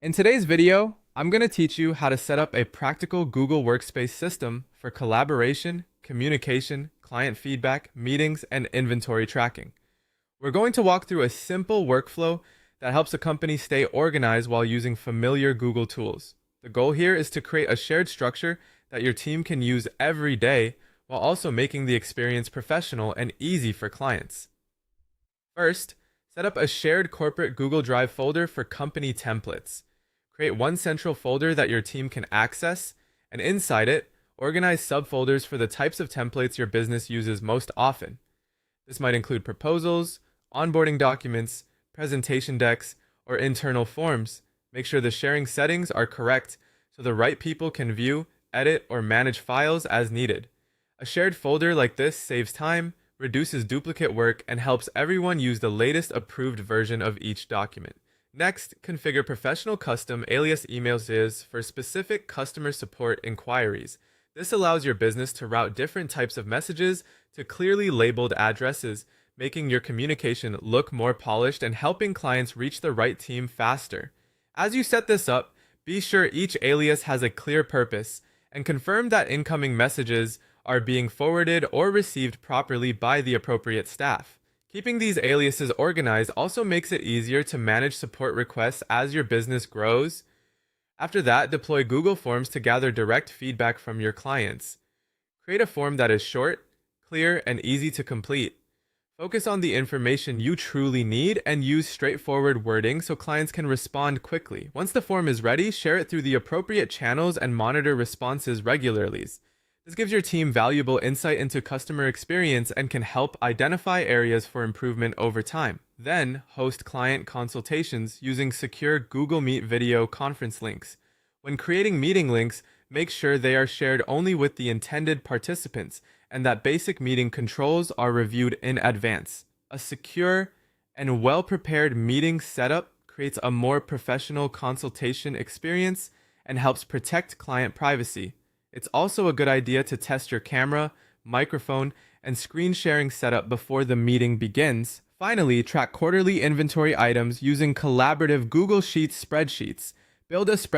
In today's video, I'm going to teach you how to set up a practical Google Workspace system for collaboration, communication, client feedback, meetings, and inventory tracking. We're going to walk through a simple workflow that helps a company stay organized while using familiar Google tools. The goal here is to create a shared structure that your team can use every day while also making the experience professional and easy for clients. First, set up a shared corporate Google Drive folder for company templates. Create one central folder that your team can access, and inside it, organize subfolders for the types of templates your business uses most often. This might include proposals, onboarding documents, presentation decks, or internal forms. Make sure the sharing settings are correct so the right people can view, edit, or manage files as needed. A shared folder like this saves time, reduces duplicate work, and helps everyone use the latest approved version of each document. Next, configure professional custom alias emails for specific customer support inquiries. This allows your business to route different types of messages to clearly labeled addresses, making your communication look more polished and helping clients reach the right team faster. As you set this up, be sure each alias has a clear purpose and confirm that incoming messages are being forwarded or received properly by the appropriate staff. Keeping these aliases organized also makes it easier to manage support requests as your business grows. After that, deploy Google Forms to gather direct feedback from your clients. Create a form that is short, clear, and easy to complete. Focus on the information you truly need and use straightforward wording so clients can respond quickly. Once the form is ready, share it through the appropriate channels and monitor responses regularly. This gives your team valuable insight into customer experience and can help identify areas for improvement over time. Then, host client consultations using secure Google Meet video conference links. When creating meeting links, make sure they are shared only with the intended participants and that basic meeting controls are reviewed in advance. A secure and well-prepared meeting setup creates a more professional consultation experience and helps protect client privacy. It's also a good idea to test your camera, microphone, and screen sharing setup before the meeting begins. Finally, track quarterly inventory items using collaborative Google Sheets spreadsheets. Build a spreadsheet